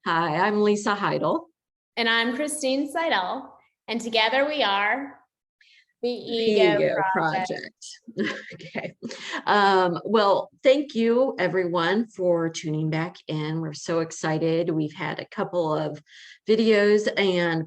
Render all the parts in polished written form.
Hi, I'm Lisa Heidel. And I'm Christine Seidel. And together we are the The Ego Ego Project. Project. Okay. Well, thank you everyone for tuning back in. We're so excited. We've had a couple of videos and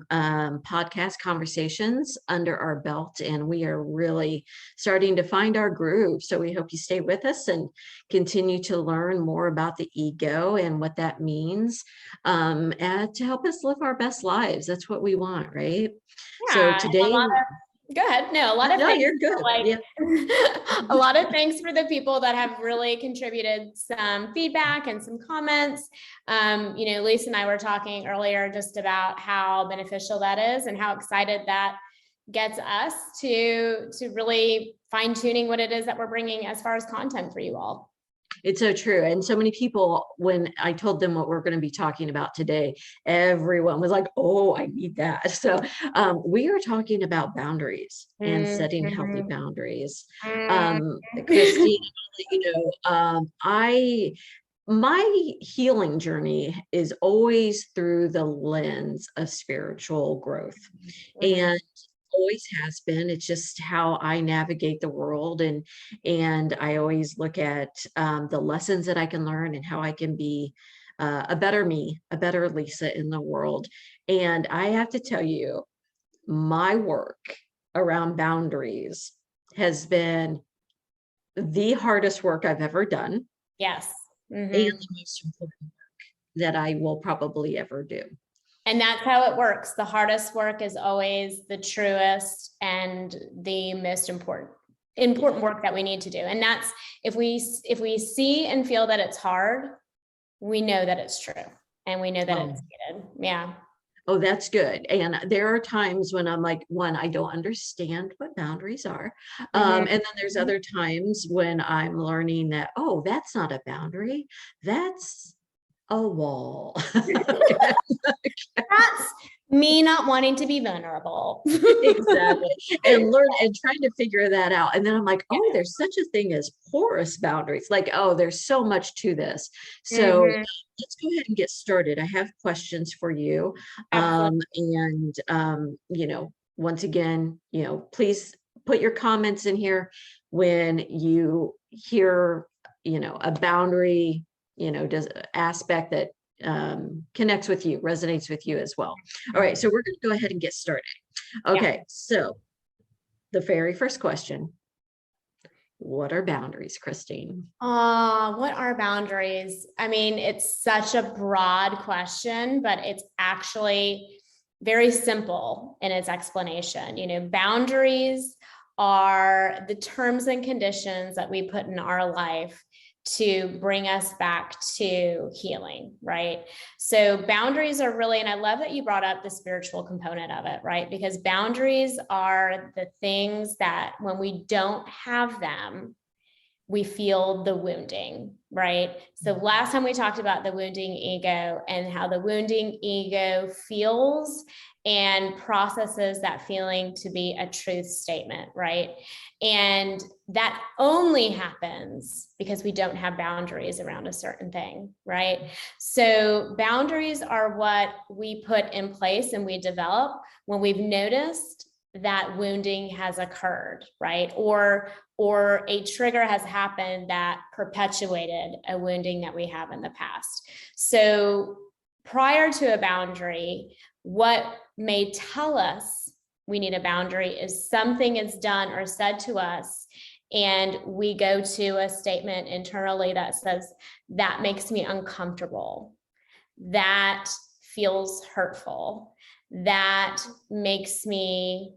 podcast conversations under our belt, and we are really starting to find our groove. So we hope you stay with us and continue to learn more about the ego and what that means, and to help us live our best lives. That's what we want, right? So Yeah, today, go ahead. No, a lot of no, thanks you're good. Yeah. a lot of thanks for the people that have really contributed some feedback and some comments. Lisa and I were talking earlier just about how beneficial that is and how excited that gets us to really fine tuning what it is that we're bringing as far as content for you all. It's so true. And so many people, when I told them what we're going to be talking about today, everyone was like, oh, I need that. So we are talking about boundaries and setting healthy boundaries. Christine, my healing journey is always through the lens of spiritual growth. And always has been. It's just how I navigate the world, and I always look at the lessons that I can learn and how I can be a better me, a better Lisa in the world. And I have to tell you, my work around boundaries has been the hardest work I've ever done. Yes. And the most important work that I will probably ever do. And that's how it works. The hardest work is always the truest and the most important work that we need to do. And that's if we see and feel that it's hard, we know that it's true and we know that it's needed. Yeah. Oh, that's good. And there are times when I'm like, one, I don't understand what boundaries are. And then there's other times when I'm learning that, oh, that's not a boundary. That's a wall. That's me not wanting to be vulnerable. Exactly. And learn and trying to figure that out. And then I'm like, oh, there's such a thing as porous boundaries. Like, oh, there's so much to this. So let's go ahead and get started. I have questions for you. Once again, please put your comments in here when you hear, a boundary, does aspect that connects with you, resonates with you as well. All right, so we're going to go ahead and get started. Okay, so the very first question, what are boundaries, Christine? What are boundaries? I mean, it's such a broad question, but it's actually very simple in its explanation. Boundaries are the terms and conditions that we put in our life to bring us back to healing, right? So boundaries are really, and I love that you brought up the spiritual component of it, right? Because boundaries are the things that when we don't have them, we feel the wounding, right? So last time we talked about the wounding ego and how the wounding ego feels and processes that feeling to be a truth statement, right? And that only happens because we don't have boundaries around a certain thing, right? So boundaries are what we put in place and we develop when we've noticed that wounding has occurred, right? Or a trigger has happened that perpetuated a wounding that we have in the past. So prior to a boundary, what may tell us we need a boundary is something is done or said to us, and we go to a statement internally that says, that makes me uncomfortable. That feels hurtful. That makes me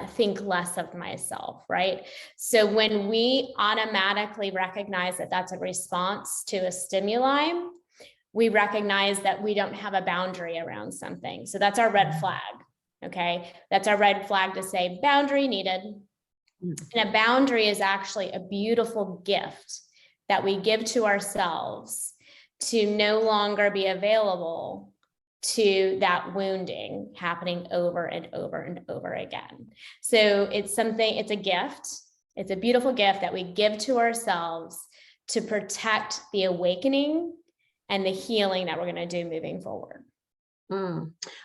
think less of myself, right? So when we automatically recognize that that's a response to a stimuli, we recognize that we don't have a boundary around something. So that's our red flag, okay? That's our red flag to say boundary needed. And a boundary is actually a beautiful gift that we give to ourselves to no longer be available to that wounding happening over and over and over again. So it's a gift. It's a beautiful gift that we give to ourselves to protect the awakening and the healing that we're going to do moving forward.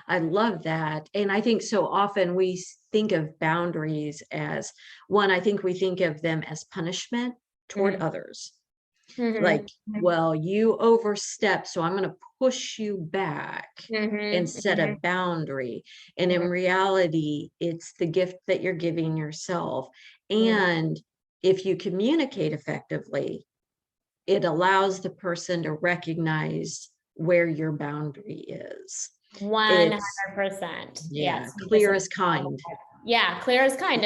I love that. And I think so often we think of boundaries as one, I think we think of them as punishment toward others. Like, well, you overstep, so I'm going to push you back instead of boundary. And in reality, it's the gift that you're giving yourself. And if you communicate effectively, it allows the person to recognize where your boundary is. 100%. Yeah, Yes. clear as kind. Yeah, clear as kind.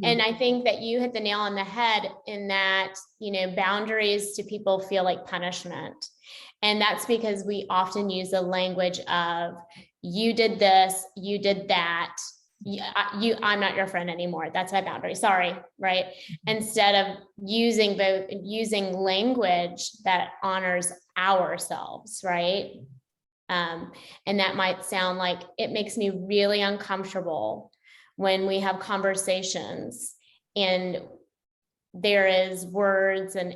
And I think that you hit the nail on the head in that, boundaries to people feel like punishment. And that's because we often use the language of, you did this, you did that. I'm not your friend anymore. That's my boundary. Sorry. Right. Instead of using language that honors ourselves. Right. And that might sound like, it makes me really uncomfortable when we have conversations and there is words and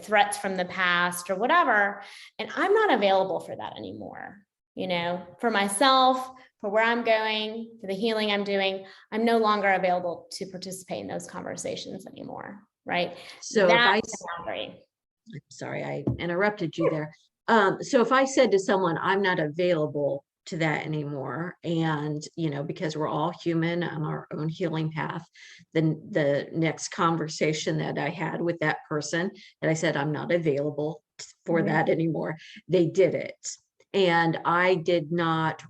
threats from the past or whatever, and I'm not available for that anymore. For myself, for where I'm going, for the healing I'm doing, I'm no longer available to participate in those conversations anymore. Right. So that's a boundary. Sorry, I interrupted you there. So if I said to someone, I'm not available to that anymore, and because we're all human on our own healing path, then the next conversation that I had with that person, that I said I'm not available for that anymore, they did it. And I did not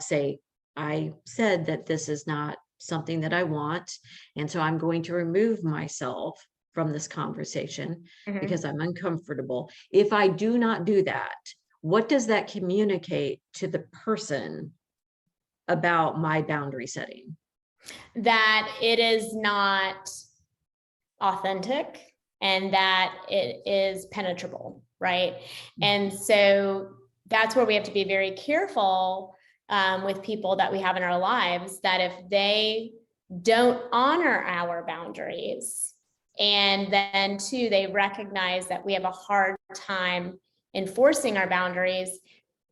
say, I said that this is not something that I want, and so I'm going to remove myself from this conversation because I'm uncomfortable. If I do not do that, what does that communicate to the person about my boundary setting? That it is not authentic and that it is penetrable, right? And so that's where we have to be very careful with people that we have in our lives, that if they don't honor our boundaries, and then two, they recognize that we have a hard time enforcing our boundaries,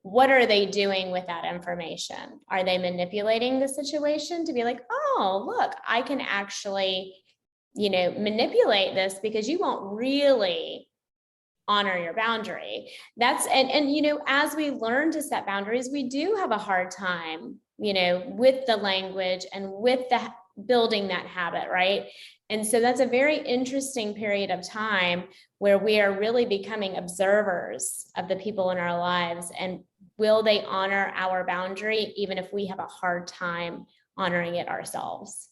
what are they doing with that information? Are they manipulating the situation to be like, oh, look, I can actually, manipulate this because you won't really honor your boundary? That's, and as we learn to set boundaries, we do have a hard time, with the language and with the building that habit, right? And so that's a very interesting period of time where we are really becoming observers of the people in our lives. And will they honor our boundary, even if we have a hard time honoring it ourselves?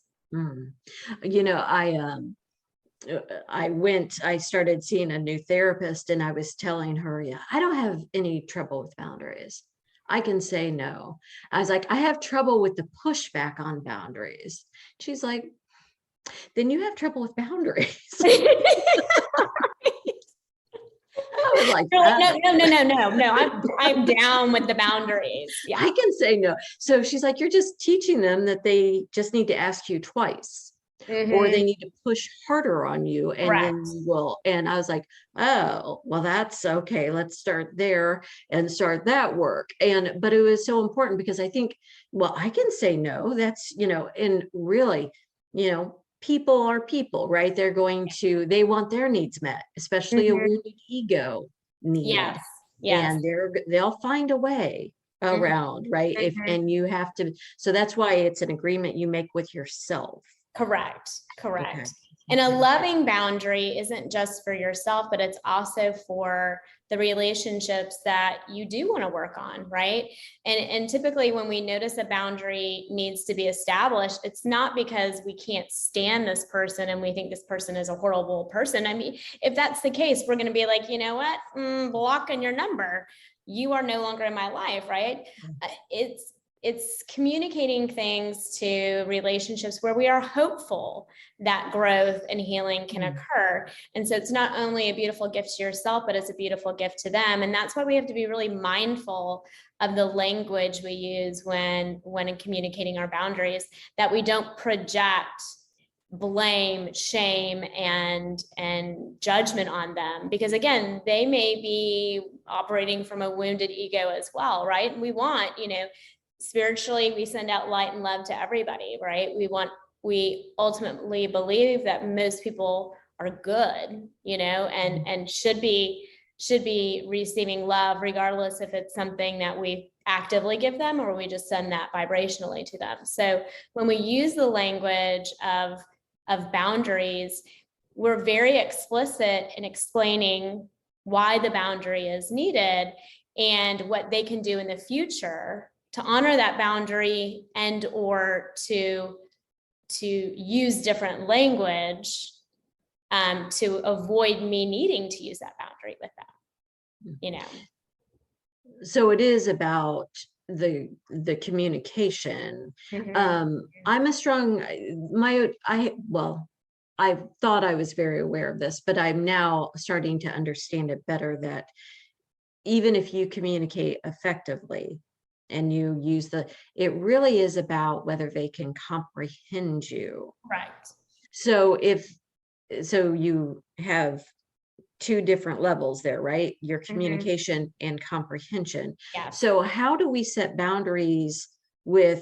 I started seeing a new therapist, and I was telling her, I don't have any trouble with boundaries. I can say no. I was like, I have trouble with the pushback on boundaries. She's like, then you have trouble with boundaries. I was like, no. I'm down with the boundaries. Yeah. I can say no. So she's like, you're just teaching them that they just need to ask you twice. Or they need to push harder on you, and then you will. And I was like, oh, well, that's okay. Let's start there and start that work. But it was so important because I think, well, I can say no. That's, and really, people are people, right? They're they want their needs met, especially a wounded ego need. Yes. And they'll find a way around, right? And you have to, so that's why it's an agreement you make with yourself. Correct. Okay. And a loving boundary isn't just for yourself, but it's also for the relationships that you do want to work on, right? And typically when we notice a boundary needs to be established, it's not because we can't stand this person and we think this person is a horrible person. I mean, if that's the case, we're going to be like, you know what, blocking your number. You are no longer in my life, right? It's communicating things to relationships where we are hopeful that growth and healing can occur. And so it's not only a beautiful gift to yourself, but it's a beautiful gift to them. And that's why we have to be really mindful of the language we use when communicating our boundaries, that we don't project blame, shame, and judgment on them, because again, they may be operating from a wounded ego as well, right? And we want, spiritually, we send out light and love to everybody, right? We ultimately believe that most people are good, and should be receiving love, regardless if it's something that we actively give them or we just send that vibrationally to them. So when we use the language of boundaries, we're very explicit in explaining why the boundary is needed and what they can do in the future to honor that boundary, and or to use different language to avoid me needing to use that boundary with them. So it is about the communication. I'm a strong, I thought I was very aware of this, but I'm now starting to understand it better, that even if you communicate effectively and you use it really is about whether they can comprehend you. Right. So you have two different levels there, right? Your communication and comprehension. Yeah. So how do we set boundaries within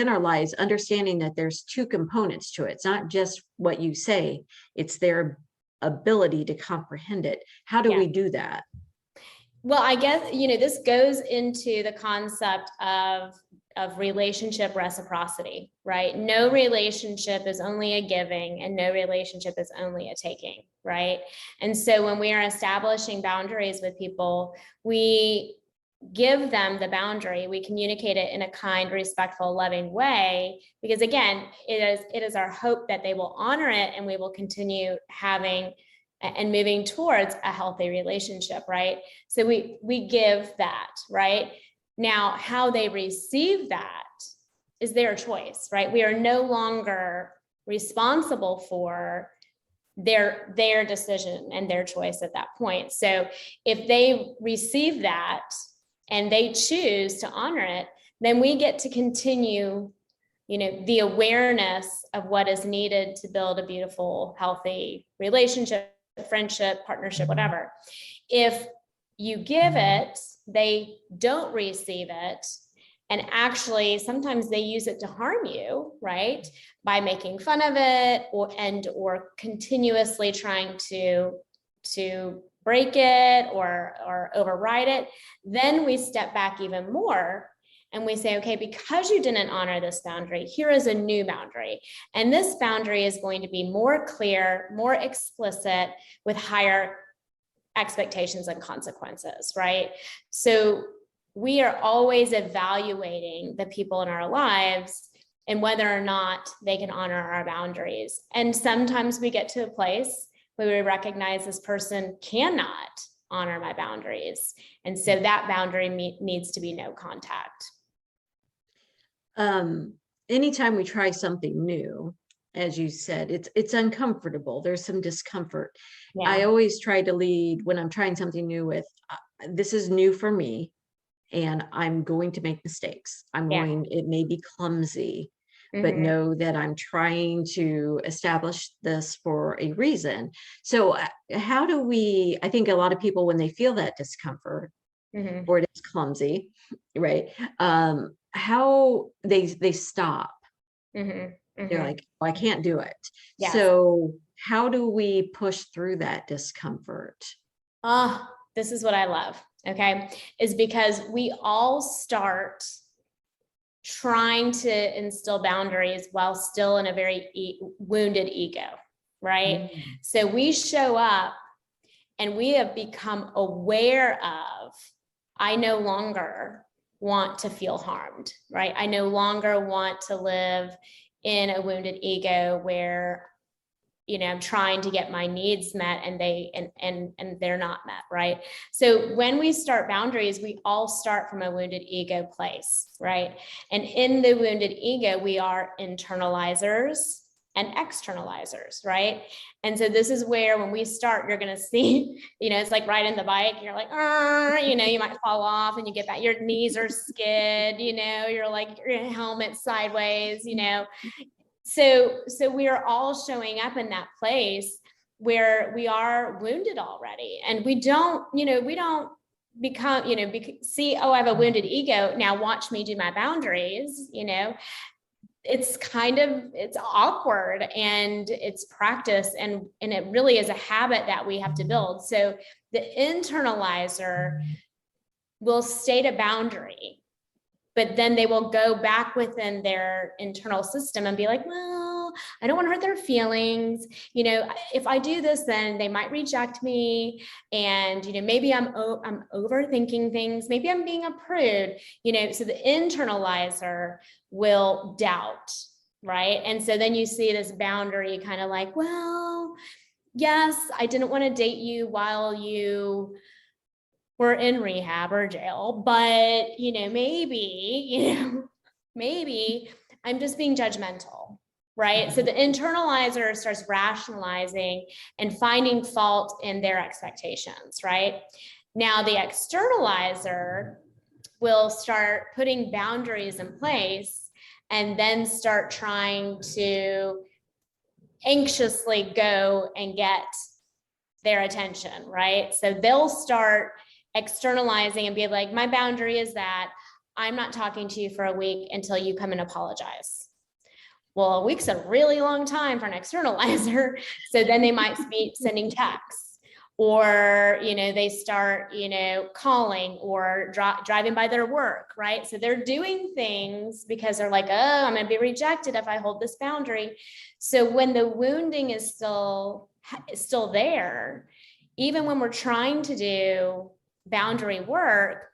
our lives, understanding that there's two components to it? It's not just what you say, it's their ability to comprehend it. How do we do that? Well, I guess, this goes into the concept of relationship reciprocity, right? No relationship is only a giving, and no relationship is only a taking, right? And so when we are establishing boundaries with people, we give them the boundary, we communicate it in a kind, respectful, loving way, because again, it is our hope that they will honor it, and we will continue having and moving towards a healthy relationship, right? So we give that, right? Now, how they receive that is their choice, right? We are no longer responsible for their decision and their choice at that point. So if they receive that and they choose to honor it, then we get to continue, the awareness of what is needed to build a beautiful, healthy relationship, friendship, partnership, whatever. If you give it, they don't receive it. And actually, sometimes they use it to harm you, right? By making fun of it or continuously trying to break it or override it. Then we step back even more and we say, okay, because you didn't honor this boundary, here is a new boundary. And this boundary is going to be more clear, more explicit, with higher expectations and consequences, right? So we are always evaluating the people in our lives and whether or not they can honor our boundaries. And sometimes we get to a place where we recognize this person cannot honor my boundaries. And so that boundary needs to be no contact. Anytime we try something new, as you said, it's uncomfortable. There's some discomfort. Yeah. I always try to lead when I'm trying something new with, this is new for me and I'm going to make mistakes. It may be clumsy, but know that I'm trying to establish this for a reason. So how do I think a lot of people, when they feel that discomfort or it is clumsy, right? How they stop. They're like, oh, I can't do it. Yes. So how do we push through that discomfort? This is what I love, okay? Is because we all start trying to instill boundaries while still in a very wounded ego, right? So we show up and we have become aware of, I no longer want to feel harmed, right? I no longer want to live in a wounded ego where, I'm trying to get my needs met and they're not met, right? So when we start boundaries, we all start from a wounded ego place, right? And in the wounded ego, we are internalizers and externalizers, right? And so this is where when we start, you're going to see, it's like riding the bike. You're like, you might fall off and you get back, your knees are skid, you're like your helmet sideways, So we are all showing up in that place where we are wounded already, and we don't become, see, oh, I have a wounded ego, now watch me do my boundaries. It's awkward, and it's practice, and it really is a habit that we have to build. So the internalizer will state a boundary, but then they will go back within their internal system and be like, well, I don't want to hurt their feelings. If I do this, then they might reject me. And, maybe I'm overthinking things. Maybe I'm being a prude, so the internalizer will doubt, right? And so then you see this boundary kind of like, well, yes, I didn't want to date you while you were in rehab or jail, but maybe I'm just being judgmental, right? So the internalizer starts rationalizing and finding fault in their expectations, right? Now the externalizer will start putting boundaries in place and then start trying to anxiously go and get their attention, right? So they'll start externalizing and be like, my boundary is that I'm not talking to you for a week until you come and apologize. Well, a week's a really long time for an externalizer. So then they might be sending texts, or, they start, calling or driving by their work, right? So they're doing things because they're like, oh, I'm going to be rejected if I hold this boundary. So when the wounding is still there, even when we're trying to do boundary work,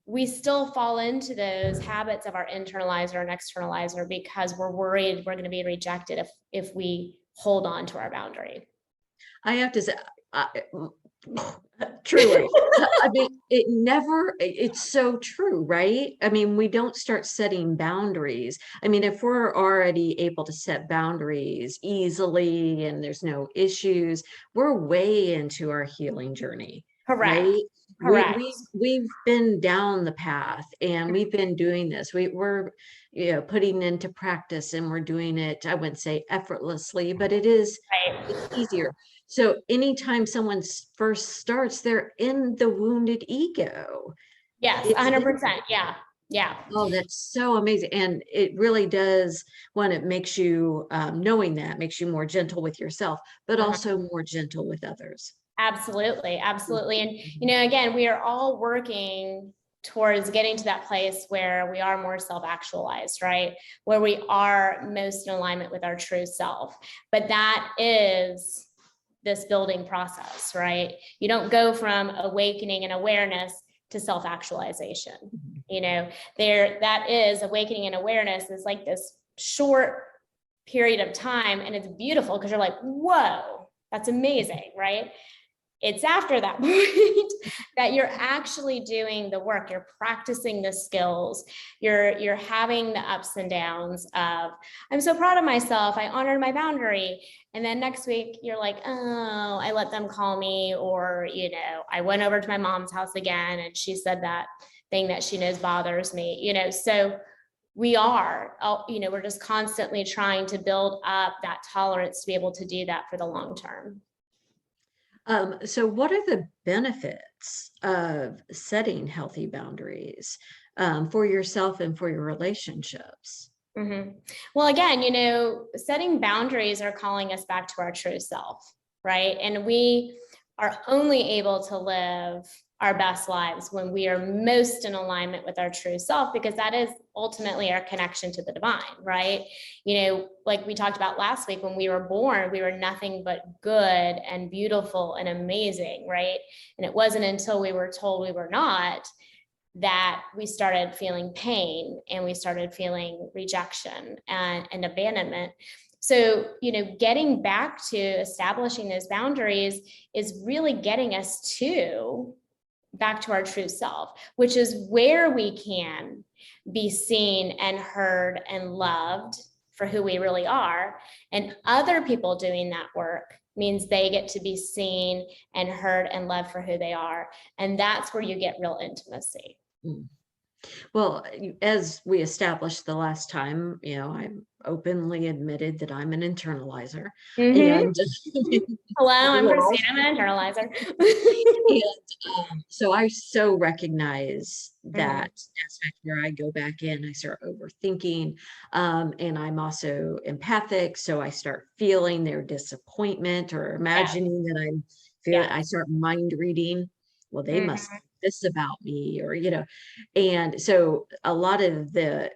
we still fall into those habits of our internalizer and externalizer because we're worried we're going to be rejected if we hold on to our boundary. I have to say, truly, I mean, it's so true, right? I mean, we don't start setting boundaries. I mean, if we're already able to set boundaries easily and there's no issues, we're way into our healing journey. Correct. Right? Correct. We've been down the path, and we've been doing this. We're putting into practice, and we're doing it, I wouldn't say effortlessly, but it's easier. So anytime someone first starts, they're in the wounded ego. Yes, 100%. Yeah. Yeah. Oh, that's so amazing. And it really does, when it makes you, knowing that makes you more gentle with yourself, but also more gentle with others. Absolutely. Absolutely. And, again, we are all working towards getting to that place where we are more self-actualized, right? Where we are most in alignment with our true self. But that is this building process, right? You don't go from awakening and awareness to self-actualization. That is awakening and awareness is like this short period of time, and it's beautiful because you're like, whoa, that's amazing, right? It's after that point that you're actually doing the work. You're practicing the skills. You're having the ups and downs of, I'm so proud of myself. I honored my boundary. And then next week you're like, oh, I let them call me, or, I went over to my mom's house again and she said that thing that she knows bothers me, so we're just constantly trying to build up that tolerance to be able to do that for the long term. So what are the benefits of setting healthy boundaries for yourself and for your relationships? Mm-hmm. Well, again, setting boundaries are calling us back to our true self, right? And we are only able to live our best lives when we are most in alignment with our true self, because that is ultimately our connection to the divine, right? Like we talked about last week, when we were born, we were nothing but good and beautiful and amazing, right? And it wasn't until we were told we were not that we started feeling pain, and we started feeling rejection and abandonment. So, getting back to establishing those boundaries is really getting us back to our true self, which is where we can be seen and heard and loved for who we really are. And other people doing that work means they get to be seen and heard and loved for who they are. And that's where you get real intimacy. Well, as we established the last time, I openly admitted that I'm an internalizer, Mhm. and Hello, the I'm world. Christina, I'm an internalizer. And so I so recognize Mhm. that aspect where I go back in, I start overthinking, and I'm also empathic, so I start feeling their disappointment or Yes, imagining that I yes. start mind reading. Well, they must Mhm. think this about me, or and so a lot of the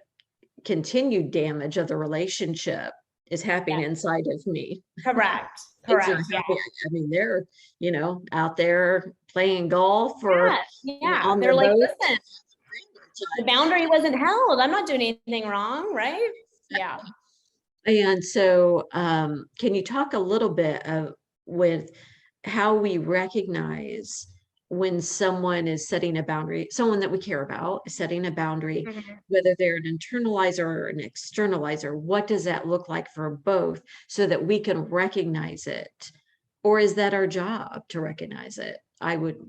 continued damage of the relationship is happening Yeah, inside of me. correct, Kids are correct, yeah. happy. I mean, they're, out there playing golf or, Yeah, yeah, on they're their like, boat. "Listen, the Time. boundary wasn't held, I'm not doing anything wrong," right? Yeah. And so, can you talk a little bit of with how we recognize when someone is setting a boundary, someone that we care about is setting a boundary, Mhm. whether they're an internalizer or an externalizer, what does that look like for both so that we can recognize it? Or is that our job to recognize it? I would.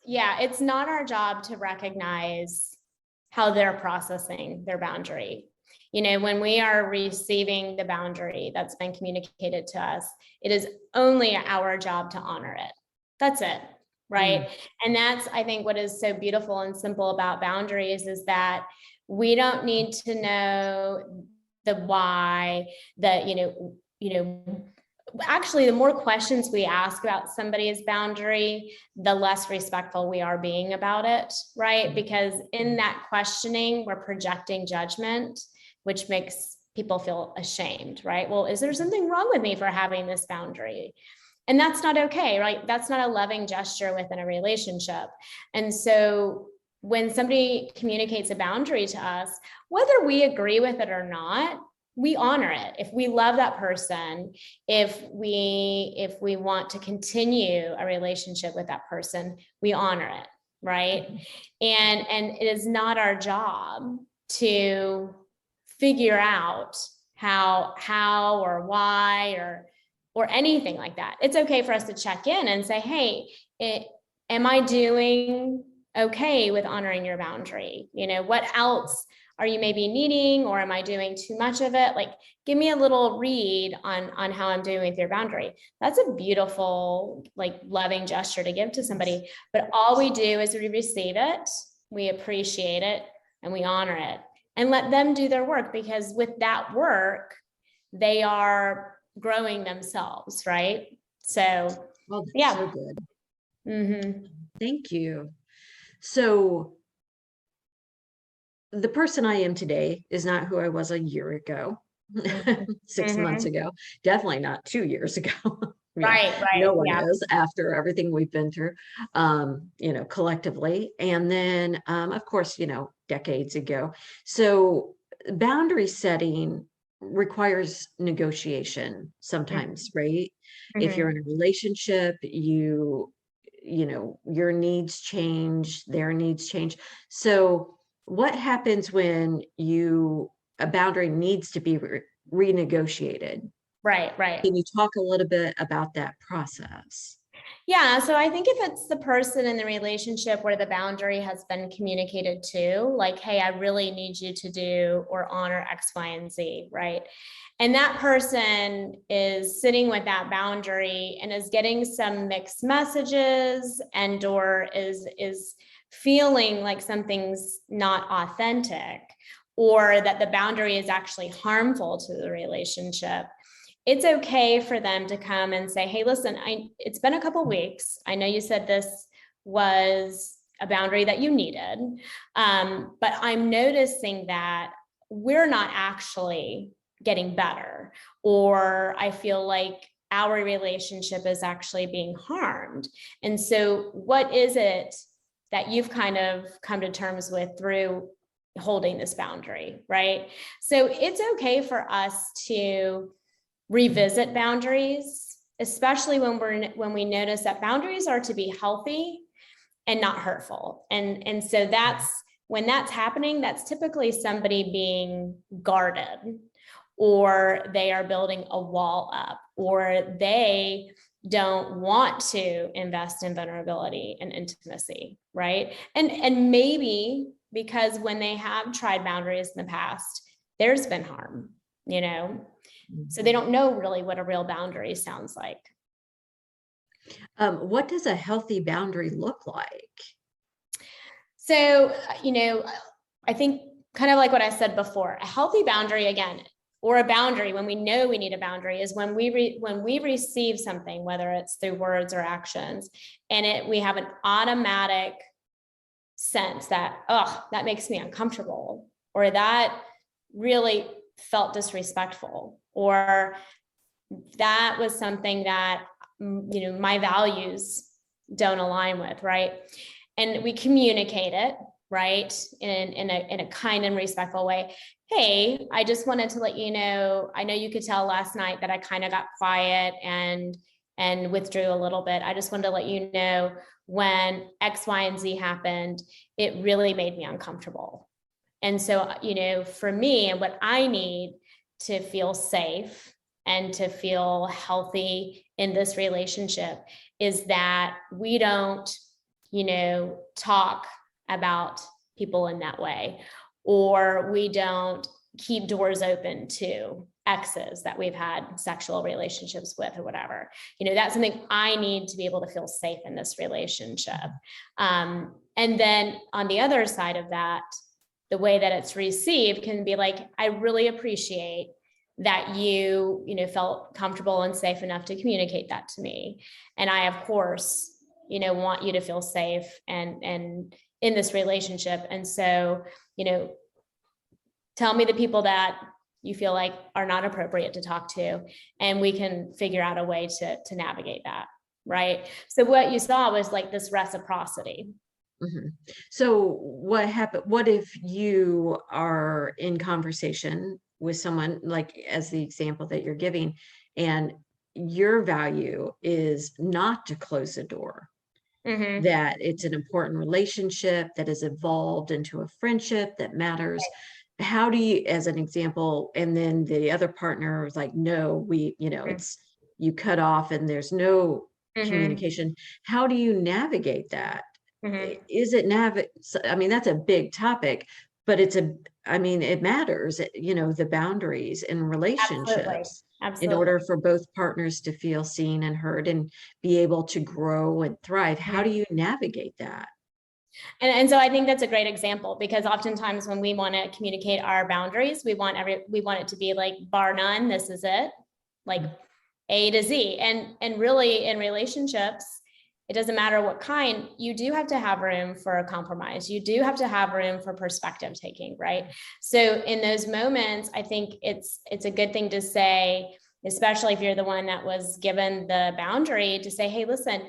Yeah, it's not our job to recognize how they're processing their boundary. When we are receiving the boundary that's been communicated to us, it is only our job to honor it. That's it, Mm, right? And that's, I think, what is so beautiful and simple about boundaries is that we don't need to know the why, the, actually, the more questions we ask about somebody's boundary, the less respectful we are being about it, right? mm, Because in that questioning, we're projecting judgment, which makes people feel ashamed, right? Well, is there something wrong with me for having this boundary? And that's not okay, right? That's not a loving gesture within a relationship. And so when somebody communicates a boundary to us, whether we agree with it or not, we honor it. If we love that person, if we want to continue a relationship with that person, we honor it, right? And it is not our job to figure out how or why or anything like that. It's okay for us to check in and say, hey, am I doing okay with honoring your boundary? What else are you maybe needing, or am I doing too much of it? Like, give me a little read on how I'm doing with your boundary. That's a beautiful, like, loving gesture to give to somebody. But all we do is we receive it, we appreciate it, and we honor it, and let them do their work, because with that work, they are growing themselves, right? So, well, that's yeah. so good. Mm-hmm. Thank you. So the person I am today is not who I was a year ago, Mm-hmm. 6 months Mm-hmm. ago, definitely not 2 years ago. Yeah, Right, right. no one Yeah. is after everything we've been through, collectively. And then, of course, decades ago. So boundary setting requires negotiation sometimes, right? If you're Mm-hmm. in a relationship, your needs change, their needs change. So what happens when a boundary needs to be renegotiated? Right, right. Can you talk a little bit about that process? Yeah, so I think if it's the person in the relationship where the boundary has been communicated to, like, hey, I really need you to do or honor X, Y, and Z, right? And that person is sitting with that boundary and is getting some mixed messages, and or is feeling like something's not authentic, or that the boundary is actually harmful to the relationship. It's okay for them to come and say, hey, listen, it's been a couple weeks. I know you said this was a boundary that you needed, but I'm noticing that we're not actually getting better, or I feel like our relationship is actually being harmed. And so what is it that you've kind of come to terms with through holding this boundary, right? So it's okay for us to revisit boundaries, especially when we notice that boundaries are to be healthy and not hurtful. And so that's when that's happening, that's typically somebody being guarded, or they are building a wall up, or they don't want to invest in vulnerability and intimacy, right? And maybe because when they have tried boundaries in the past, there's been harm, so they don't know really what a real boundary sounds like. What does a healthy boundary look like? So, I think kind of like what I said before, a healthy boundary, again, or a boundary, when we know we need a boundary, is when we receive something, whether it's through words or actions, and we have an automatic sense that, oh, that makes me uncomfortable, or that really felt disrespectful, or that was something that, my values don't align with, right? And we communicate it, right, in a kind and respectful way. Hey, I just wanted to let you know, I know you could tell last night that I kind of got quiet and withdrew a little bit. I just wanted to let you know, when X, Y, and Z happened, it really made me uncomfortable. And so, for me, and what I need to feel safe and to feel healthy in this relationship is that we don't, talk about people in that way, or we don't keep doors open to exes that we've had sexual relationships with or whatever. That's something I need to be able to feel safe in this relationship. And then on the other side of that, the way that it's received can be like, I really appreciate that you felt comfortable and safe enough to communicate that to me. And I, of course, want you to feel safe and in this relationship. And so, tell me the people that you feel like are not appropriate to talk to, and we can figure out a way to navigate that. Right. So what you saw was like this reciprocity. Mm-hmm. So what happened? What if you are in conversation with someone, like as the example that you're giving, and your value is not to close the door, that it's an important relationship that has evolved into a friendship that matters. Right. How do you, as an example, and then the other partner was like, no, it's, you cut off and there's no communication. How do you navigate that? Is it I mean, that's a big topic, but it matters, the boundaries in relationships. Absolutely. In order for both partners to feel seen and heard and be able to grow and thrive. How do you navigate that? And so I think that's a great example, because oftentimes when we want to communicate our boundaries, we want it to be like, bar none, this is it, like A to Z. And really, in relationships, it doesn't matter what kind, you do have to have room for a compromise. You do have to have room for perspective taking, right? So in those moments, I think it's a good thing to say, especially if you're the one that was given the boundary, to say, hey, listen,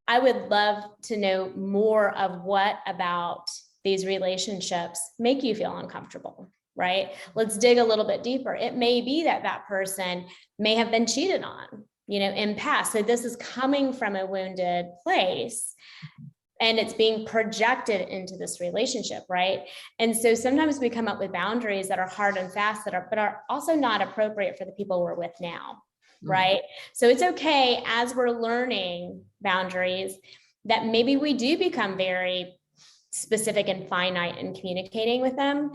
I would love to know more of what about these relationships make you feel uncomfortable, right? Let's dig a little bit deeper. It may be that person may have been cheated on, in past. So this is coming from a wounded place, and it's being projected into this relationship, right? And so sometimes we come up with boundaries that are hard and fast, but are also not appropriate for the people we're with now, right? So it's okay, as we're learning boundaries, that maybe we do become very specific and finite in communicating with them,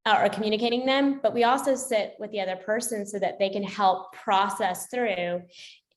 or communicating them, but we also sit with the other person so that they can help process through,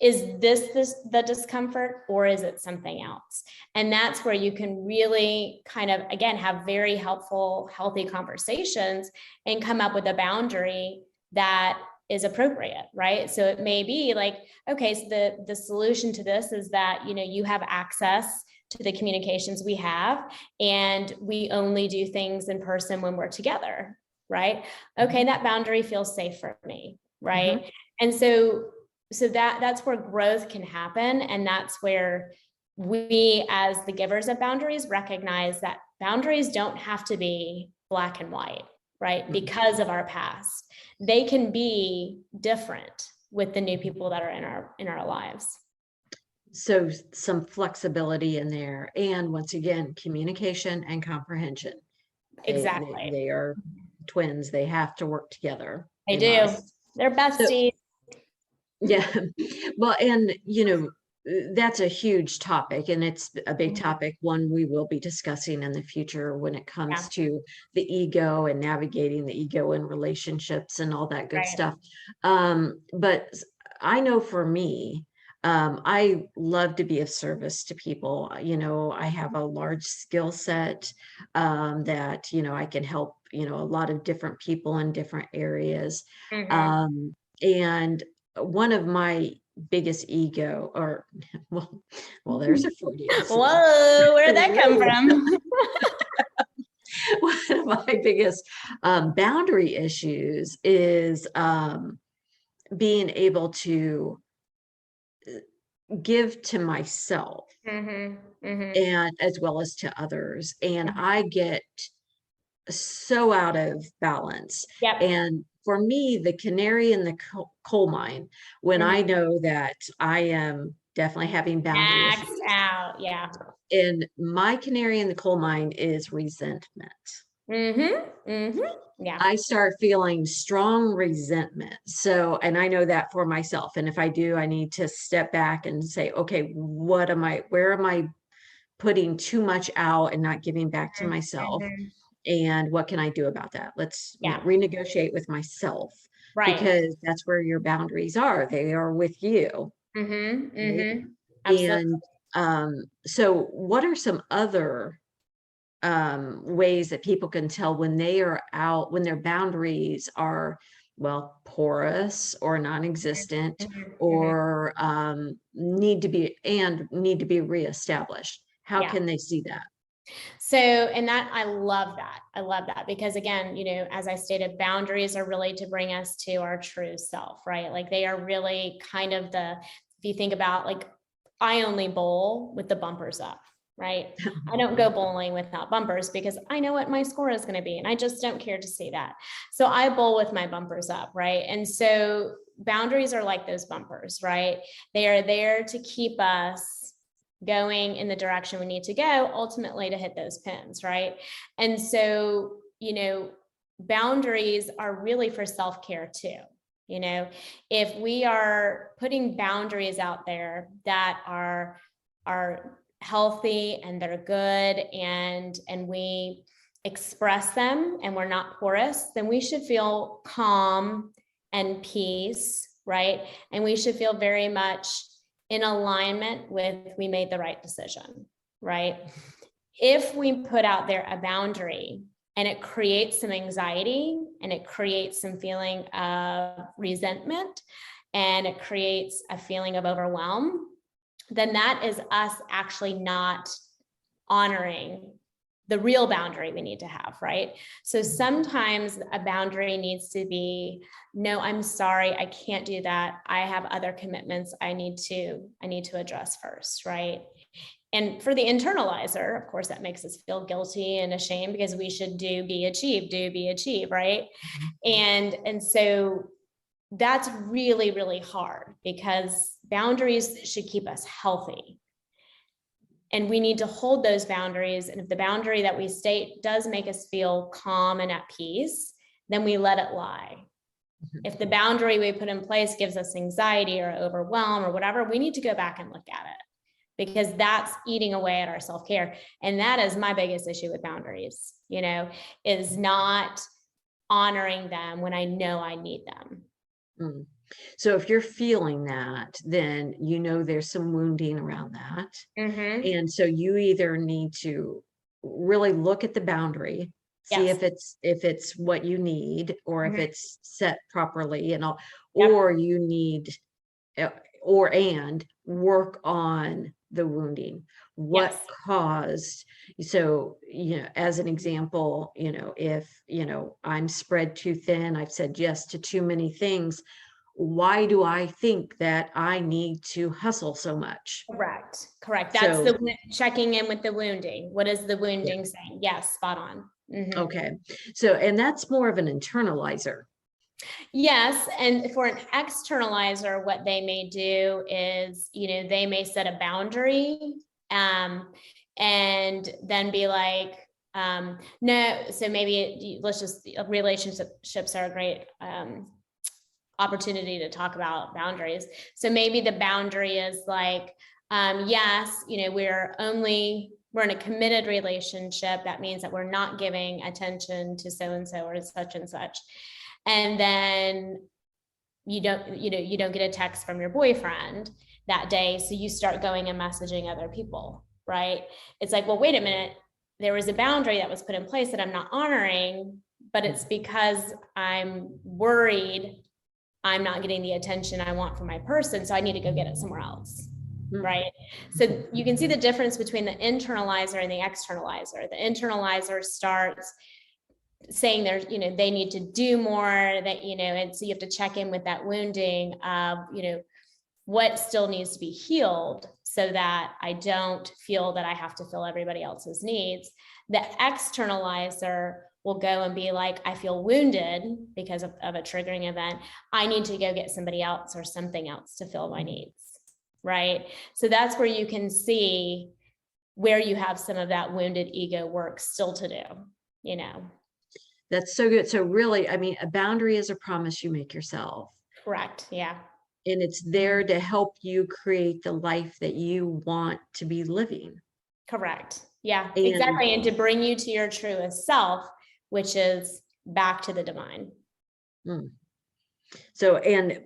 is this the discomfort, or is it something else? And that's where you can really kind of, again, have very helpful, healthy conversations and come up with a boundary that is appropriate, right? So it may be like, okay, so the solution to this is that, you have access to the communications we have, and we only do things in person when we're together, right? Okay, that boundary feels safe for me, right? And so that's where growth can happen, and that's where we, as the givers of boundaries, recognize that boundaries don't have to be black and white, right? Because of our past, they can be different with the new people that are in our lives. So some flexibility in there. And once again, communication and comprehension. Exactly. They are twins. They have to work together. They do. They're besties. Yeah. Well, and, that's a huge topic, and it's a big Mhm. topic, one we will be discussing in the future when it Yeah, comes to the ego and navigating the ego in relationships and all that good right. stuff. But I know for me, I love to be of service to people. You know, I have a large skill set, that, you know, I can help, you know, a lot of different people in different areas. Mhm. Um, and one of my biggest ego, or well, there's a Freudian slip. Whoa, where'd that come Whoa. from? One of my biggest boundary issues is being able to give to myself Mhm. Mhm. and as well as to others. And Mhm. I get so out of balance. Yep. And for me, the canary in the coal mine, when I Mhm. know that I am definitely having boundary Maxed issues, out. Yeah. and my canary in the coal mine is resentment. Mhm. Mhm. Yeah. I start feeling strong resentment. So, and I know that for myself. And if I do, I need to step back and say, okay, where am I putting too much out and not giving back to Mhm. myself? Mhm. And what can I do about that? Let's, you know, Yeah. renegotiate with myself, Right. because that's where your boundaries are. They are with you, Mhm. right? Mhm. Absolutely. And so what are some other ways that people can tell when they are out, when their boundaries are, well, porous or non-existent, Mhm. Mhm. or need to be reestablished? How Yeah. can they see that? So, and that I love that. I love that because again, as I stated, boundaries are really to bring us to our true self, right? Like they are really kind of if you think about like, I only bowl with the bumpers up, right? I don't go bowling without bumpers because I know what my score is going to be and I just don't care to see that. So I bowl with my bumpers up, right? And so boundaries are like those bumpers, right? They are there to keep us going in the direction we need to go ultimately to hit those pins, right? And so, boundaries are really for self-care too. If we are putting boundaries out there that are healthy and they're good and we express them and we're not porous, then we should feel calm and peace, right? And we should feel very much in alignment with we made the right decision, right? If we put out there a boundary and it creates some anxiety and it creates some feeling of resentment and it creates a feeling of overwhelm, then that is us actually not honoring the real boundary we need to have, right? So sometimes a boundary needs to be, no, I'm sorry, I can't do that. I have other commitments I need to address first, right? And for the internalizer, of course, that makes us feel guilty and ashamed because we should do, be, achieve, right? And so that's really, really hard because boundaries should keep us healthy. And we need to hold those boundaries. And if the boundary that we state does make us feel calm and at peace, then we let it lie. If the boundary we put in place gives us anxiety or overwhelm or whatever, we need to go back and look at it because that's eating away at our self-care. And that is my biggest issue with boundaries, is not honoring them when I know I need them. Mm. So if you're feeling that, then you know there's some wounding around that. Mm-hmm. And so you either need to really look at the boundary, see Yes. if it's what you need, or if Mm-hmm. it's set properly and all, Yep. or you need, uh, or and work on the wounding. What Yes. caused, so, as an example, if, I'm spread too thin, I've said yes to too many things, why do I think that I need to hustle so much? Correct. That's So, the checking in with the wounding. What is the yeah, wounding saying? Yes, spot on. Mm-hmm. okay. So, and that's more of an internalizer. Yes, and for an externalizer, what they may do is, they may set a boundary, and then be like, no. So maybe let's just relationships are a great opportunity to talk about boundaries. So maybe the boundary is like, Yes, we're in a committed relationship. That means that we're not giving attention to so-and-so or such and such. And then you don't get a text from your boyfriend that day. So you start going and messaging other people, right? It's like, well, wait a minute. There was a boundary that was put in place that I'm not honoring, but it's because I'm worried I'm not getting the attention I want from my person. So I need to go get it somewhere else. Right. So you can see the difference between the internalizer and the externalizer. The internalizer starts saying there's, they need to do more, that, and so you have to check in with that wounding of, what still needs to be healed so that I don't feel that I have to fill everybody else's needs. The externalizer will go and be like, I feel wounded because of a triggering event. I need to go get somebody else or something else to fill my needs. Right. So that's where you can see where you have some of that wounded ego work still to do, That's so good. So really, I mean, a boundary is a promise you make yourself. Correct. Yeah. And it's there to help you create the life that you want to be living. Correct. Yeah, exactly. And to bring you to your truest self, which is back to the divine. So, and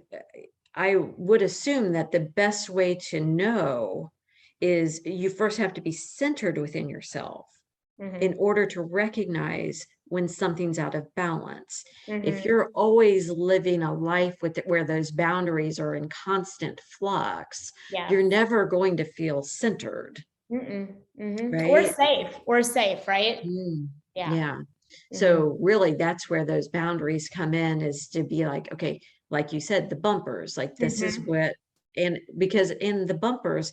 I would assume that the best way to know is you first have to be centered within yourself in order to recognize when something's out of balance. If you're always living a life where those boundaries are in constant flux, you're never going to feel centered. Right? Or safe, right? Yeah. So really that's where those boundaries come in, is to be like, okay, like you said, the bumpers, like this is what, and because in the bumpers,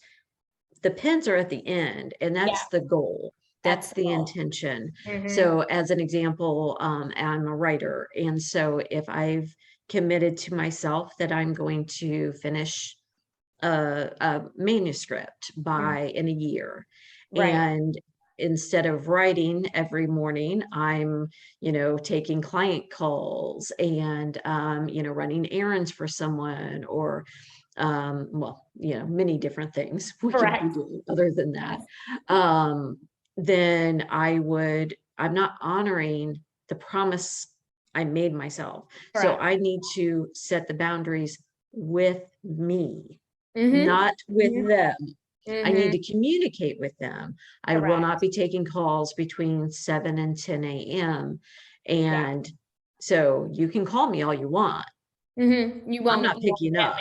the pins are at the end, and that's the goal. That's the intention. So as an example, I'm a writer. And so if I've committed to myself that I'm going to finish a manuscript in a year, and instead of writing every morning, I'm, taking client calls and, running errands for someone, or many different things we could be doing other than that. Then I'm not honoring the promise I made myself. So I need to set the boundaries with me, not with them. I need to communicate with them. I will not be taking calls between 7 and 10 a.m. And so you can call me all you want. You won't. I'm not picking up.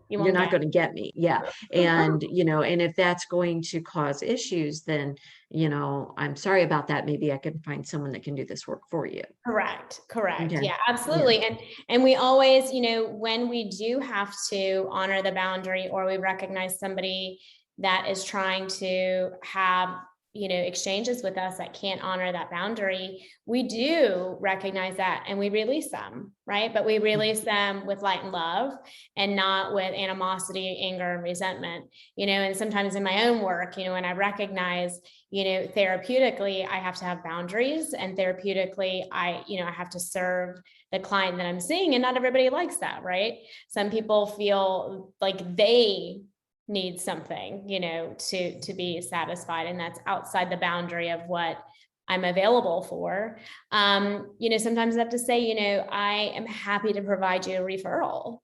You're not going to get me. Yeah. And, and if that's going to cause issues, then, I'm sorry about that. Maybe I can find someone that can do this work for you. Correct. Okay. Yeah, absolutely. Yeah. And we always, when we do have to honor the boundary, or we recognize somebody that is trying to have, exchanges with us that can't honor that boundary, we do recognize that and we release them, right? But we release them with light and love, and not with animosity, anger, and resentment, and sometimes in my own work, when I recognize, therapeutically, I have to have boundaries, and therapeutically, I have to serve the client that I'm seeing, and not everybody likes that, right? Some people feel like they need something, to be satisfied, and that's outside the boundary of what I'm available for. Sometimes I have to say, I am happy to provide you a referral,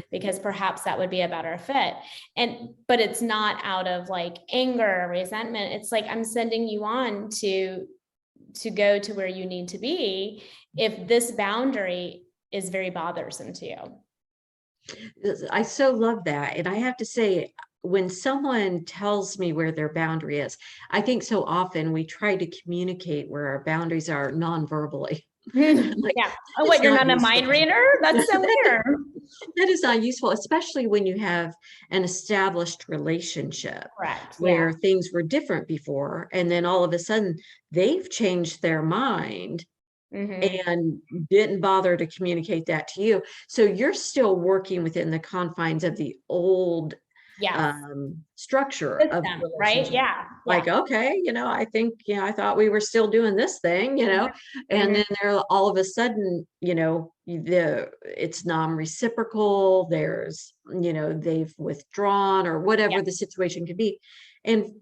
because perhaps that would be a better fit. But it's not out of like anger or resentment. It's like, I'm sending you on to go to where you need to be if this boundary is very bothersome to you. I so love that. And I have to say, when someone tells me where their boundary is, I think so often we try to communicate where our boundaries are non-verbally. Like, oh, what, you're not a mind reader? That's so weird. That is not useful, especially when you have an established relationship. Correct. Where things were different before, and then all of a sudden they've changed their mind. And didn't bother to communicate that to you. So you're still working within the confines of the old Yes. structure of System, the right? relationship. Yeah. Yeah. Like, okay, I think, I thought we were still doing this thing, and Mhm. then there all of a sudden, it's non-reciprocal. There's, they've withdrawn or Yeah. whatever the situation could be. And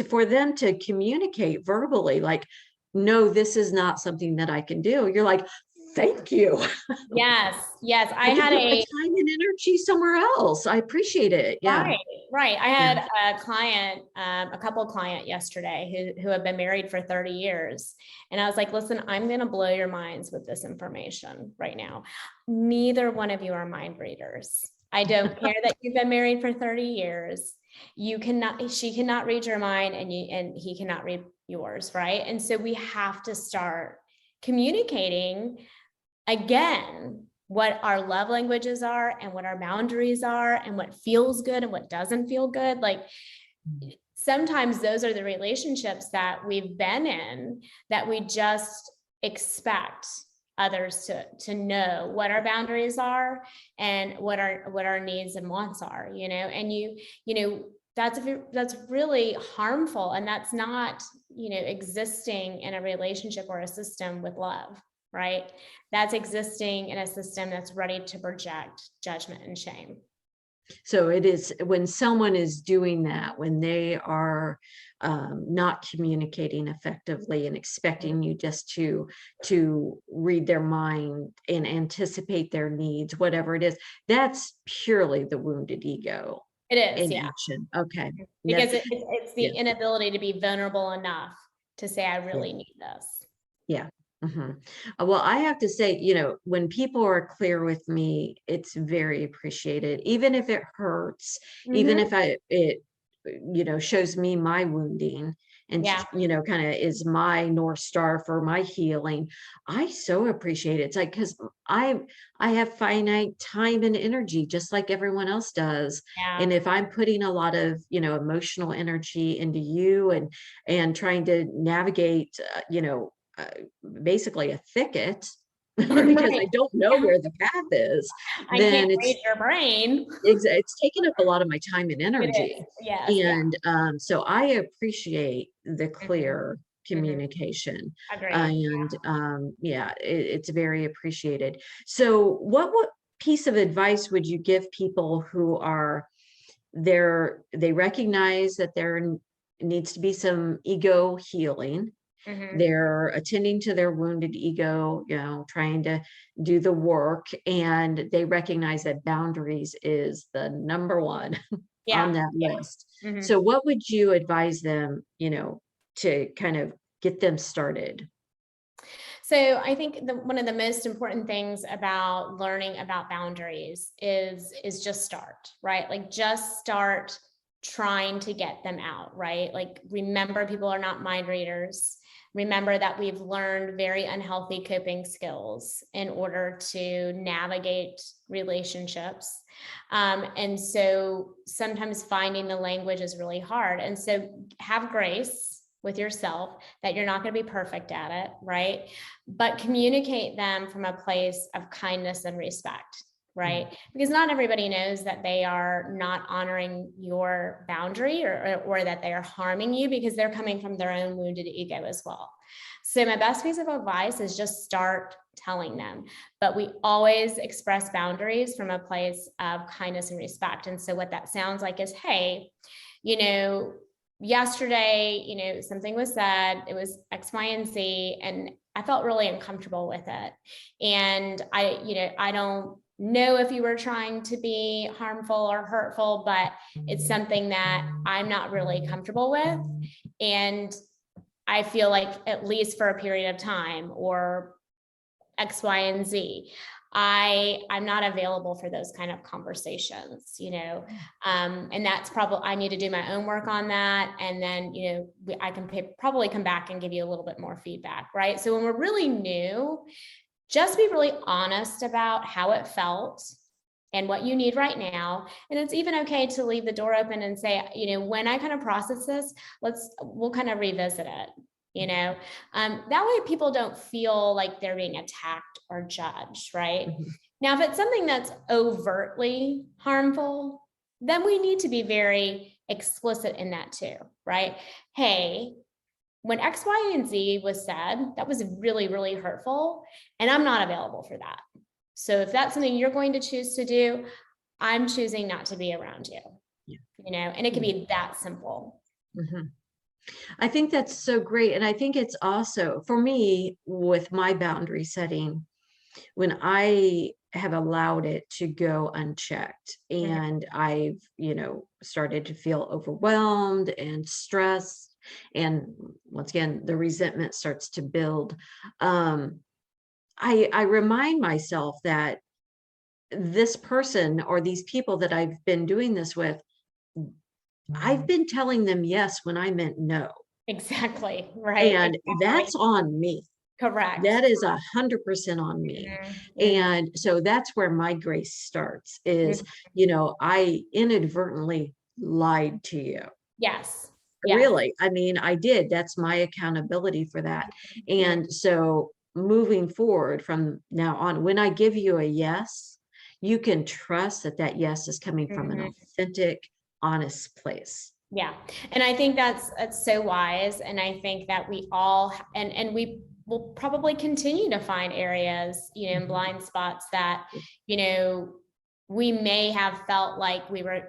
for them to communicate verbally, like, no, this is not something that I can do. You're like, thank you. Yes. Yes. I I can had put my a time and energy somewhere else. I appreciate it. Yeah. Right, right. I Yeah. had a client, a couple client yesterday who have been married for 30 years. And I was like, listen, I'm going to blow your minds with this information right now. Neither one of you are mind readers. I don't care that you've been married for 30 years. She cannot read your mind and he cannot read yours. Right. And so we have to start communicating again what our love languages are and what our boundaries are and what feels good and what doesn't feel good. Like sometimes those are the relationships that we've been in that we just expect others to know what our boundaries are and what our needs and wants are, and that's really harmful, and that's not existing in a relationship or a system with love, right? That's existing in a system that's ready to project judgment and shame. So it is when someone is doing that, when they are not communicating effectively and expecting you just to read their mind and anticipate their needs, whatever it is, that's purely the wounded ego It is, in yeah. action. Okay. Because That's, it's the yeah. inability to be vulnerable enough to say, I Yeah. really need this. Yeah. Well, I have to say, when people are clear with me, it's very appreciated, even if it hurts, even Mhm. if it shows me my wounding and, Yeah. kind of is my North Star for my healing. I so appreciate it. It's like, because I have finite time and energy, just like everyone else does. And Yeah. if I'm putting a lot of, emotional energy into you and trying to navigate, uh, basically a thicket because Right. I don't know Yeah. where the path is, I can't then read your brain. it's taken up a lot of my time and It is. energy. Yes. Yeah. And so I appreciate the Mhm. clear Mhm. communication. Agreed. And yeah, it's very appreciated. So what piece of advice would you give people who are they recognize that there needs to be some ego healing? Mhm. They're attending to their wounded ego, trying to do the work, and they recognize that boundaries is the number one on Yeah. that Yeah. list. Mhm. So what would you advise them, to kind of get them started? So I think one of the most important things about learning about boundaries is just start, right? Like just start trying to get them out, right? Like remember, people are not mind readers. Remember that we've learned very unhealthy coping skills in order to navigate relationships. And so sometimes finding the language is really hard. And so have grace with yourself that you're not going to be perfect at it, right? But communicate them from a place of kindness and respect, right? Because not everybody knows that they are not honoring your boundary or that they are harming you, because they're coming from their own wounded ego as well. So my best piece of advice is just start telling them, but we always express boundaries from a place of kindness and respect. And so what that sounds like is, hey, yesterday, something was said, it was X, Y, and Z, and I felt really uncomfortable with it. And I don't know if you were trying to be harmful or hurtful, but it's something that I'm not really comfortable with. And I feel like, at least for a period of time, or X, Y, and Z, I'm not available for those kind of conversations, and that's probably, I need to do my own work on that. And then, I can probably come back and give you a little bit more feedback, right? So when we're really new, just be really honest about how it felt and what you need right now. And it's even okay to leave the door open and say, when I kind of process this, we'll kind of revisit it. That way people don't feel like they're being attacked or judged, right? Now, if it's something that's overtly harmful, then we need to be very explicit in that too, right? Hey, when X, Y, and Z was said, that was really, really hurtful, and I'm not available for that. So if that's something you're going to choose to do, I'm choosing not to be around you, and it can be that simple. Mm-hmm. I think that's so great. And I think it's also for me with my boundary setting, when I have allowed it to go unchecked and I've, started to feel overwhelmed and stressed. And once again, the resentment starts to build. I remind myself that this person or these people that I've been doing this with, I've been telling them yes when I meant no. Exactly. Right. And that's on me. Correct. That is 100% on me. And so that's where my grace starts is, I inadvertently lied to you. Yes. Really. I mean, I did. That's my accountability for that. And so moving forward from now on, when I give you a yes, you can trust that that yes is coming from an authentic, honest place. Yeah. And I think that's so wise. And I think that we all, and we will probably continue to find areas, in blind spots that, we may have felt like we were,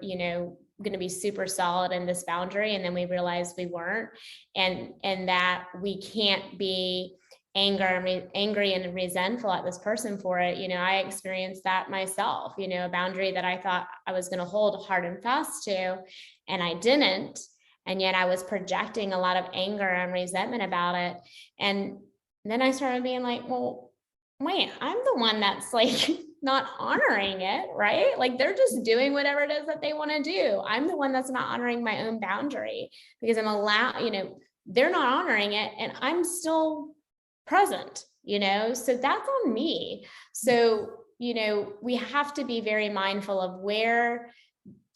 going to be super solid in this boundary. And then we realized we weren't, and that we can't be angry and resentful at this person for it. I experienced that myself, a boundary that I thought I was going to hold hard and fast to, and I didn't. And yet I was projecting a lot of anger and resentment about it. And then I started being like, well, wait, I'm the one that's like not honoring it, right? Like they're just doing whatever it is that they want to do. I'm the one that's not honoring my own boundary because I'm they're not honoring it and I'm still present, so that's on me. So, we have to be very mindful of where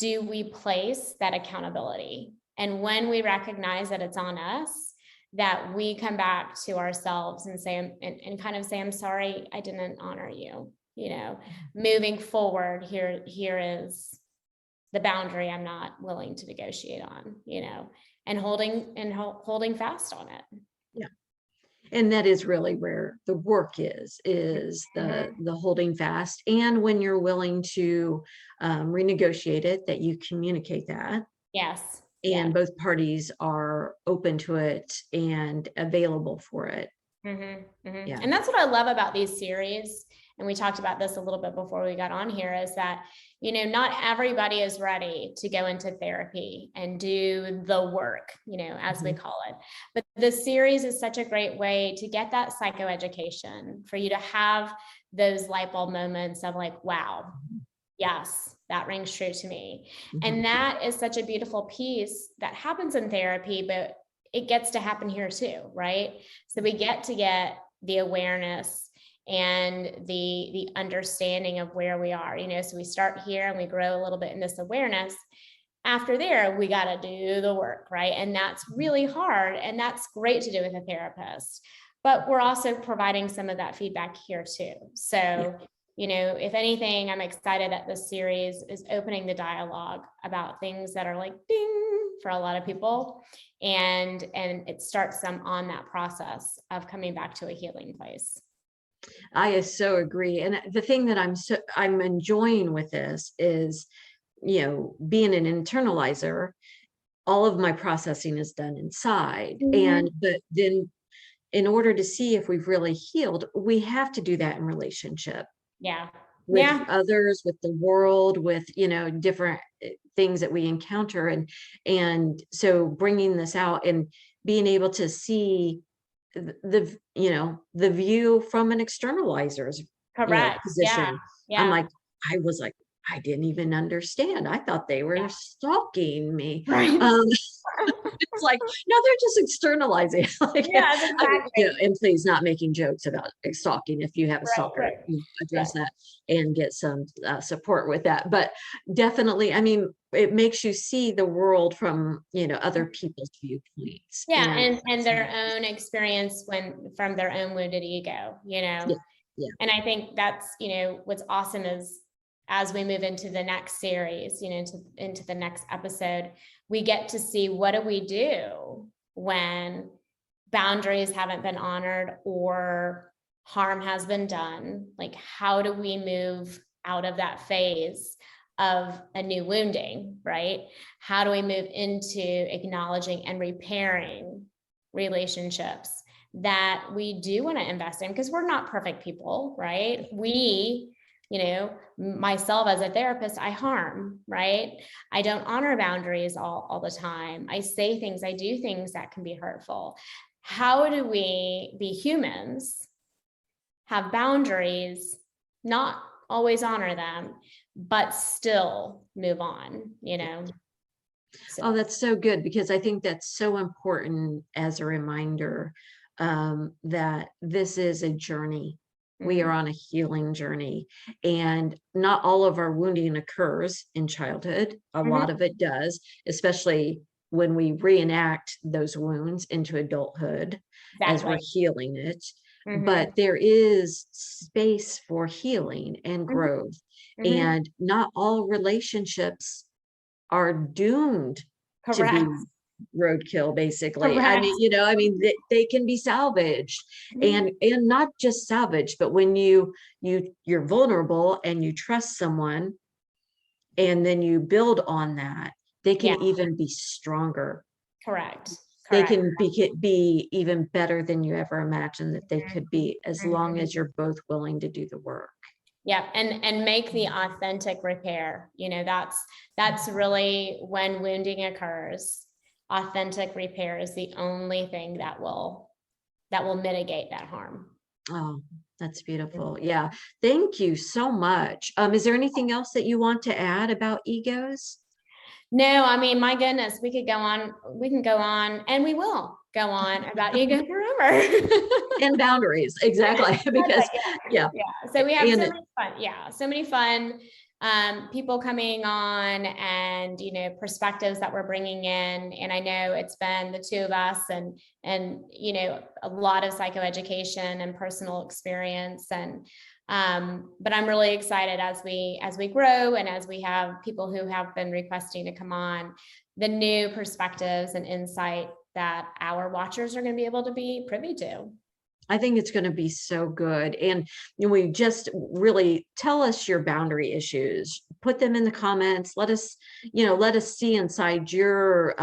do we place that accountability. And when we recognize that it's on us, that we come back to ourselves and say, and kind of say, I'm sorry, I didn't honor you, moving forward, here is the boundary I'm not willing to negotiate on, and holding fast on it. Yeah. And that is really where the work is the holding fast. And when you're willing to renegotiate it, that you communicate that. Yes. And both parties are open to it and available for it. Yeah. And that's what I love about these series. And we talked about this a little bit before we got on here, is that, not everybody is ready to go into therapy and do the work, as we call it. But the series is such a great way to get that psychoeducation, for you to have those light bulb moments of like, wow, yes, that rings true to me. And that is such a beautiful piece that happens in therapy, but it gets to happen here too, right? So we get to get the awareness and the understanding of where we are, so we start here and we grow a little bit in this awareness. After there, we got to do the work, right? And that's really hard. And that's great to do with a therapist, but we're also providing some of that feedback here too. So, if anything, I'm excited that this series is opening the dialogue about things that are like ding for a lot of people. And it starts them on that process of coming back to a healing place. I so agree. And the thing that I'm enjoying with this is, being an internalizer, all of my processing is done inside. But then in order to see if we've really healed, we have to do that in relationship. Yeah. With others, with the world, with, different things that we encounter. And so bringing this out and being able to see the view from an externalizer's position. I'm like, I was like, I didn't even understand. I thought they were stalking me. Right. It's like, no, they're just externalizing. Like, exactly. And please, not making jokes about stalking. If you have a stalker, address that and get some support with that. But definitely, I mean, it makes you see the world from, other people's viewpoints. And their own experience from their own wounded ego, And I think that's, what's awesome is as we move into the next series, into the next episode, we get to see, what do we do when boundaries haven't been honored or harm has been done? Like, how do we move out of that phase of a new wounding, right? How do we move into acknowledging and repairing relationships that we do want to invest in? Because we're not perfect people, right? Myself as a therapist, I harm, right? I don't honor boundaries all the time. I say things, I do things that can be hurtful. How do we be humans, have boundaries, not always honor them, but still move on, So. Oh, that's so good, because I think that's so important as a reminder that this is a journey. We are on a healing journey, and not all of our wounding occurs in childhood. A lot of it does, especially when we reenact those wounds into adulthood as we're healing it. But there is space for healing and growth, and not all relationships are doomed to be roadkill, basically. I mean, they can be salvaged, and not just salvaged, but when you're vulnerable and you trust someone, and then you build on that, they can even be stronger. Correct. They can be even better than you ever imagined that they could be, as long as you're both willing to do the work. Yeah. And make the authentic repair. That's really when wounding occurs. Authentic repair is the only thing that will mitigate that harm. Oh, that's beautiful. Yeah. Thank you so much. Is there anything else that you want to add about egos? No, I mean, my goodness, we can go on, and we will go on about ego forever. And boundaries, exactly. Because yeah. So we have so many fun people coming on, and perspectives that we're bringing in. And I know it's been the two of us, and a lot of psychoeducation and personal experience, and but I'm really excited as we grow, and as we have people who have been requesting to come on, the new perspectives and insight that our watchers are going to be able to be privy to. I think it's going to be so good. And we just really tell us your boundary issues, put them in the comments. Let us see inside your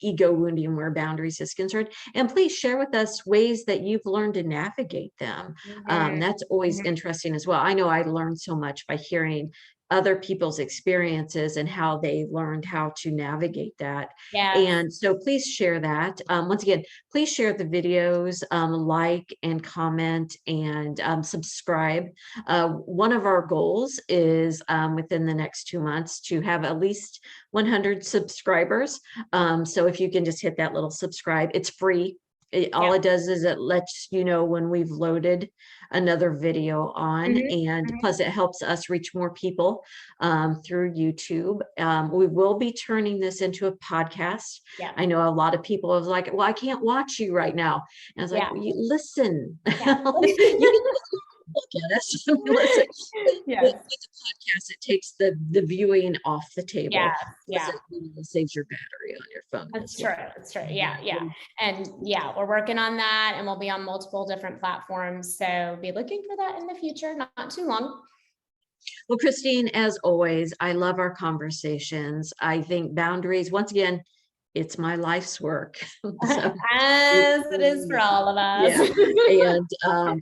ego wounding where boundaries is concerned. And please share with us ways that you've learned to navigate them. That's always interesting as well. I know I learned so much by hearing other people's experiences and how they learned how to navigate that. And so please share that. Once again, please share the videos, like and comment, and subscribe. One of our goals is within the next 2 months to have at least 100 subscribers. So if you can just hit that little subscribe, it's free. All it does is it lets you know when we've loaded another video on, and plus it helps us reach more people through YouTube. We will be turning this into a podcast. I know a lot of people was like, well, I can't watch you right now. And I was like, well, you listen. You can look at us. Listen. With the podcast, it takes the viewing off the table. It saves your battery on your phone. That's true. And we're working on that, and we'll be on multiple different platforms. So be looking for that in the future, not too long. Well, Christine, as always, I love our conversations. I think boundaries, once again, it's my life's work. As it is for all of us.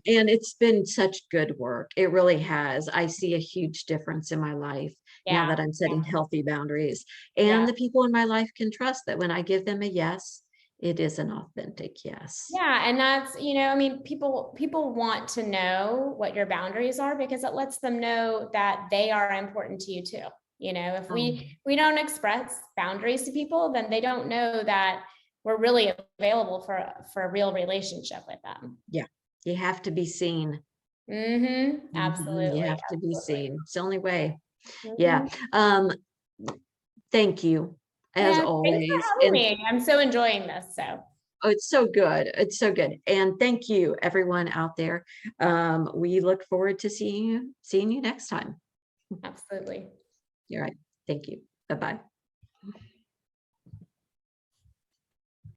And it's been such good work. It really has. I see a huge difference in my life now that I'm setting healthy boundaries, and the people in my life can trust that when I give them a yes, it is an authentic yes. And that's, people want to know what your boundaries are, because it lets them know that they are important to you too. If we don't express boundaries to people, then they don't know that we're really available for a real relationship with them. Yeah. You have to be seen. Absolutely. You have to be seen. It's the only way. Thank you as always. Thanks for having me. I'm so enjoying this. So. Oh, it's so good. It's so good. And thank you, everyone out there. We look forward to seeing you next time. Absolutely. You're right. Thank you. Bye-bye.